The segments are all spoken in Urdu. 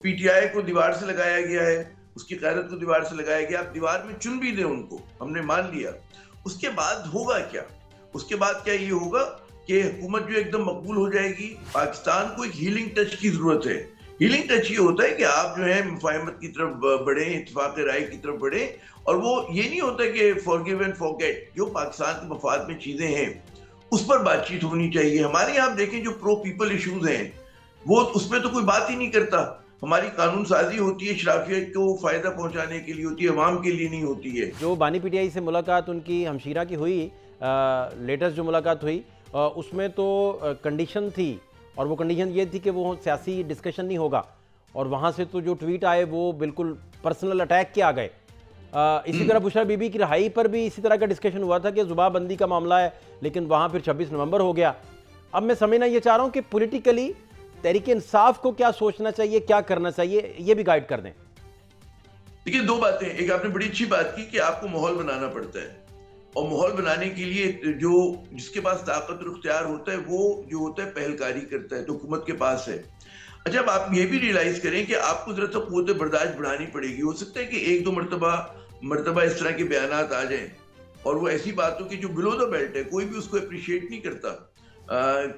پی ٹی آئی کو دیوار سے لگایا گیا ہے، اس کی قیادت کو دیوار سے لگایا گیا، آپ دیوار میں چن بھی دیں ان کو، ہم نے مان لیا، اس کے بعد ہوگا کیا؟ اس کے بعد کیا یہ ہوگا کہ حکومت جو ایک دم مقبول ہو جائے گی؟ پاکستان کو ایک ہیلنگ ٹچ کی ضرورت ہے۔ ہیلنگ ٹچ یہ ہوتا ہے کہ آپ جو ہے مفاہمت کی طرف بڑھیں، اتفاق رائے کی طرف بڑھیں، اور وہ یہ نہیں ہوتا کہ فارگیو اینڈ فارگیٹ، جو پاکستان کے مفاد میں چیزیں ہیں اس پر بات چیت ہونی چاہیے۔ ہمارے یہاں آپ دیکھیں جو پرو پیپل ایشوز ہیں وہ اس میں تو کوئی بات ہی نہیں کرتا۔ ہماری قانون سازی ہوتی ہے شرافیہ کو فائدہ پہنچانے کے لیے ہوتی ہے، عوام کے لیے نہیں ہوتی ہے۔ جو بانی پی ٹی آئی سے ملاقات ان کی ہمشیرہ کی ہوئی، لیٹسٹ جو ملاقات ہوئی، اس میں تو کنڈیشن تھی، اور وہ کنڈیشن یہ تھی کہ وہ سیاسی ڈسکشن نہیں ہوگا، اور وہاں سے تو جو ٹویٹ آئے وہ بالکل پرسنل اٹیک کے آ گئے۔ اسی طرح بشرا بی بی کی رہائی پر بھی اسی طرح کا ڈسکشن ہوا تھا کہ زبا بندی کا معاملہ ہے، لیکن وہاں پھر 26 نومبر ہو گیا۔ اب میں سمجھنا یہ چاہ رہا ہوں کہ پولیٹیکلی تحریک انصاف کو کیا سوچنا چاہیے، کیا کرنا چاہیے، یہ بھی گائیڈ کر دیں۔ دیکھیے دو باتیں، ایک آپ نے بڑی اچھی بات کی کہ آپ کو ماحول بنانا پڑتا ہے، اور ماحول بنانے کے لیے جس کے پاس طاقت اور اختیار ہوتا ہے وہ جو ہوتا ہے پہلکاری کرتا ہے، تو حکومت کے پاس ہے۔ اچھا اب آپ یہ بھی ریلائز کریں کہ آپ کو ذرا سا قوت برداشت بڑھانی پڑے گی۔ ہو سکتا ہے کہ ایک دو مرتبہ اس طرح کے بیانات آ جائیں، اور وہ ایسی بات ہو کہ جو بلو دا بیلٹ ہے، کوئی بھی اس کو اپریشیٹ نہیں کرتا،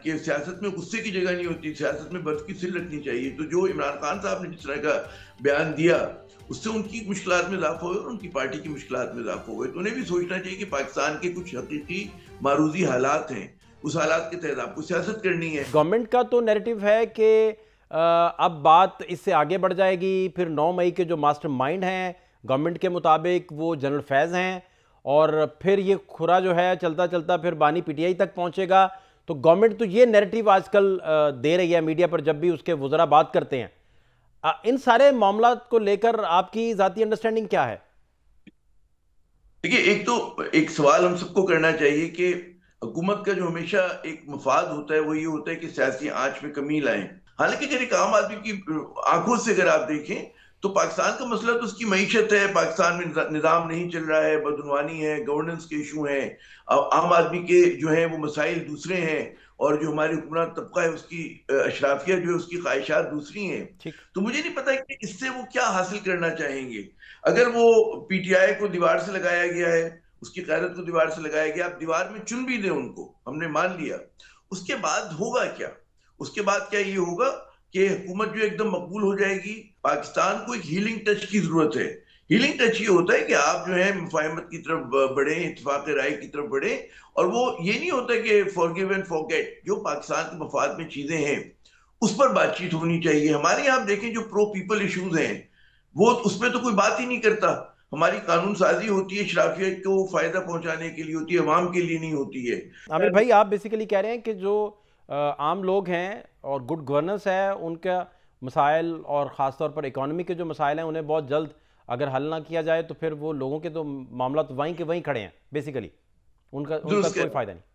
کہ سیاست میں غصے کی جگہ نہیں ہوتی، سیاست میں برف کی سل رکھنی چاہیے۔ تو جو عمران خان صاحب نے جس طرح کا بیان دیا اس سے ان کی مشکلات میں اضافہ ہوئے اور ان کی پارٹی کی مشکلات میں اضافہ ہوئے، تو انہیں بھی سوچنا چاہیے کہ پاکستان کے کچھ حقیقی معروضی حالات ہیں، اس حالات کے تحت آپ کو سیاست کرنی ہے۔ گورنمنٹ کا تو نیریٹو ہے کہ اب بات اس سے آگے بڑھ جائے گی، پھر 9 مئی کے جو ماسٹر مائنڈ ہیں گورنمنٹ کے مطابق وہ جنرل فیض ہیں، اور پھر یہ کھرا جو ہے چلتا چلتا پھر بانی پی ٹی آئی تک پہنچے گا۔ تو گورنمنٹ تو یہ نیریٹو آج کل دے رہی ہے میڈیا پر جب بھی اس کے وزراء بات کرتے ہیں۔ ان سارے معاملات کو لے کر آپ کی ذاتی انڈرسٹینڈنگ کیا ہے؟ دیکھیے ایک سوال ہم سب کو کرنا چاہیے کہ حکومت کا جو ہمیشہ ایک مفاد ہوتا ہے وہ یہ ہوتا ہے کہ سیاسی آنچ میں کمی لائیں۔ حالانکہ اگر ایک عام آدمی کی آنکھوں سے اگر آپ دیکھیں تو پاکستان کا مسئلہ تو اس کی معیشت ہے، پاکستان میں نظام نہیں چل رہا ہے، بدعنوانی ہے، گورننس کے ایشو ہیں، عام آدمی کے جو ہیں وہ مسائل دوسرے ہیں، اور جو ہماری حکمران طبقہ ہے اس کی اشرافیہ جو ہے اس کی خواہشات دوسری ہیں۔ ٹھیک۔ تو مجھے نہیں پتا کہ اس سے وہ کیا حاصل کرنا چاہیں گے۔ اگر وہ پی ٹی آئی کو دیوار سے لگایا گیا ہے، اس کی قیادت کو دیوار سے لگایا گیا، آپ دیوار میں چن بھی دیں ان کو، ہم نے مان لیا، اس کے بعد ہوگا کیا؟ اس کے بعد کیا یہ ہوگا کہ حکومت جو ایک دم مقبول ہو جائے گی؟ پاکستان کو ایک ہیلنگ ٹچ کی ضرورت ہے۔ ہیلنگ ٹچ یہ ہوتا ہے کہ آپ جو ہے مفاہمت کی طرف بڑھیں، اتفاق رائے کی طرف بڑھیں، اور وہ یہ نہیں ہوتا کہ فارگیو اینڈ فارگیٹ، جو پاکستان کے مفاد میں چیزیں ہیں اس پر بات چیت ہونی چاہیے۔ ہمارے یہاں آپ دیکھیں جو پرو پیپل ایشوز ہیں وہ اس میں تو کوئی بات ہی نہیں کرتا۔ ہماری قانون سازی ہوتی ہے شرافیہ کو فائدہ پہنچانے کے لیے ہوتی ہے، عوام کے لیے نہیں ہوتی ہے۔ عامر بھائی آپ بیسیکلی کہہ رہے ہیں کہ جو عام لوگ ہیں اور گڈ گورننس ہے ان کا مسائل، اور خاص طور پر اکانومی کے جو مسائل ہیں انہیں بہت جلد اگر حل نہ کیا جائے تو پھر وہ لوگوں کے تو معاملات وہیں کے وہیں کھڑے ہیں، بیسیکلی ان کا کوئی فائدہ نہیں۔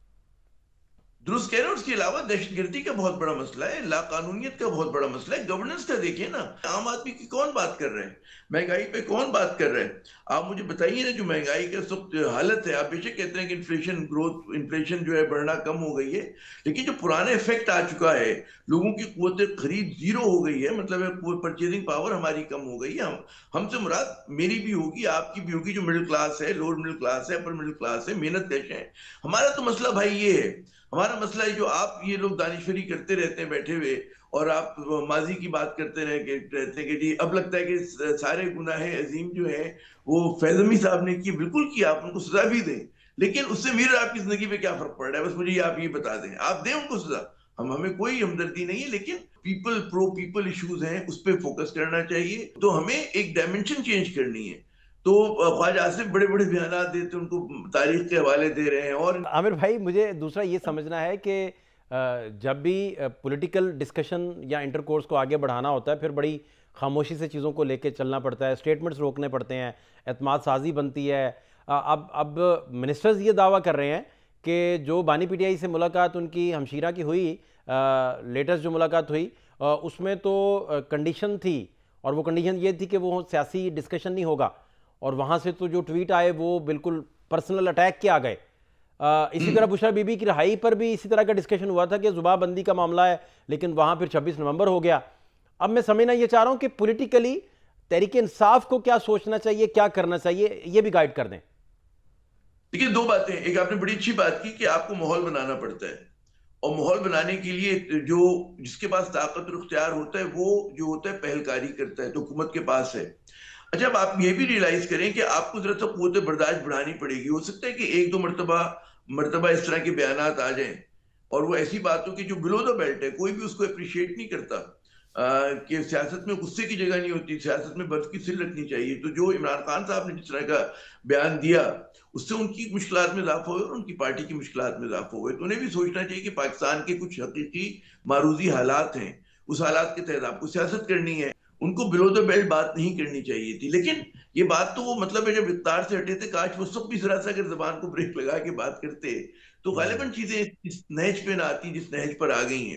درست کہہ رہے ہیں۔ اس کے علاوہ دہشت گردی کا بہت بڑا مسئلہ ہے، لا قانونیت کا بہت بڑا مسئلہ ہے، گورننس کا دیکھیں نا، عام آدمی کی کون بات کر رہے ہیں؟ مہنگائی پہ کون بات کر رہے ہیں؟ آپ مجھے بتائیے نا، جو مہنگائی کا سب حالت ہے، آپ بے شک کہتے ہیں کہ انفلیشن جو ہے بڑھنا کم ہو گئی ہے، لیکن جو پرانا ایفیکٹ آ چکا ہے، لوگوں کی قوت خرید زیرو ہو گئی ہے، مطلب پرچیزنگ پاور ہماری کم ہو گئی ہے۔ ہم سے مراد میری بھی ہوگی، آپ کی بھی ہوگی، جو مڈل کلاس ہے، لوور مڈل کلاس ہے، اپر مڈل کلاس ہے، محنت کش ہے۔ ہمارا تو مسئلہ بھائی یہ ہے، ہمارا مسئلہ ہے جو آپ یہ لوگ دانشوری کرتے رہتے ہیں بیٹھے ہوئے، اور آپ ماضی کی بات کرتے رہتے ہیں کہ جی اب لگتا ہے کہ سارے گناہ عظیم جو ہیں وہ فیض امی صاحب نے کیے، بالکل کیا، آپ ان کو سزا بھی دیں، لیکن اس سے میرے آپ کی زندگی پہ کیا فرق پڑ رہا ہے؟ بس مجھے آپ یہ بتا دیں، آپ دیں ان کو سزا، ہمیں کوئی ہمدردی نہیں ہے، لیکن پرو پیپل ایشوز ہیں اس پہ فوکس کرنا چاہیے۔ تو ہمیں ایک ڈائمنشن چینج کرنی ہے۔ تو خواجہ آصف بڑے بڑے بیانات دیتے، ان کو تاریخ کے حوالے دے رہے ہیں، اور عامر بھائی مجھے دوسرا یہ سمجھنا ہے کہ جب بھی پولیٹیکل ڈسکشن یا انٹرکورس کو آگے بڑھانا ہوتا ہے پھر بڑی خاموشی سے چیزوں کو لے کے چلنا پڑتا ہے، اسٹیٹمنٹس روکنے پڑتے ہیں، اعتماد سازی بنتی ہے۔ اب منسٹرز یہ دعویٰ کر رہے ہیں کہ جو بانی پی ٹی آئی سے ملاقات ان کی ہمشیرہ کی ہوئی، لیٹسٹ جو ملاقات ہوئی، اس میں تو کنڈیشن تھی، اور وہ کنڈیشن یہ تھی کہ وہ سیاسی ڈسکشن نہیں ہوگا، اور وہاں سے تو جو ٹویٹ آئے وہ بالکل پرسنل اٹیک کے آ گئے۔ اسی طرح بشرا بی بی کی رہائی پر بھی اسی طرح کا ڈسکشن ہوا تھا کہ زبا بندی کا معاملہ ہے، لیکن وہاں پھر 26 نومبر ہو گیا۔ اب میں سمجھنا یہ چاہ رہا ہوں کہ پولیٹیکلی تحریک انصاف کو کیا سوچنا چاہیے، کیا کرنا چاہیے، یہ بھی گائیڈ کر دیں۔ دیکھیے دو باتیں، ایک آپ نے بڑی اچھی بات کی کہ آپ کو ماحول بنانا پڑتا ہے، اور ماحول بنانے کے لیے جس کے پاس طاقت اور اختیار ہوتا ہے وہ جو ہوتا ہے پہلکاری کرتا ہے، تو حکومت کے پاس ہے۔ اچھا اب آپ یہ بھی ریلائز کریں کہ آپ کو ذرا سا قوت برداشت بڑھانی پڑے گی، ہو سکتا ہے کہ ایک دو مرتبہ اس طرح کے بیانات آ جائیں اور وہ ایسی بات ہو کہ جو بلو دا بیلٹ ہے، کوئی بھی اس کو اپریشیٹ نہیں کرتا، کہ سیاست میں غصے کی جگہ نہیں ہوتی، سیاست میں برف کی سل رکھنی چاہیے۔ تو جو عمران خان صاحب نے جس طرح کا بیان دیا، اس سے ان کی مشکلات میں اضافہ ہوئے اور ان کی پارٹی کی مشکلات میں اضافہ ہوئے، تو انہیں بھی سوچنا چاہیے کہ پاکستان کے کچھ حقیقی معروضی حالات ہیں، اس حالات کے تحت آپ کو سیاست کرنی ہے، ان کو بلو دا بیلٹ بات نہیں کرنی چاہیے تھی۔ لیکن یہ بات تو وہ مطلب ہے جب اقتدار سے ہٹے تھے، کاش وہ سب بھی ذرا سا اگر زبان کو بریک لگا کے بات کرتے تو غالباً چیزیں اس نہج پہ نہ آتی جس نہج پر آ گئی ہیں۔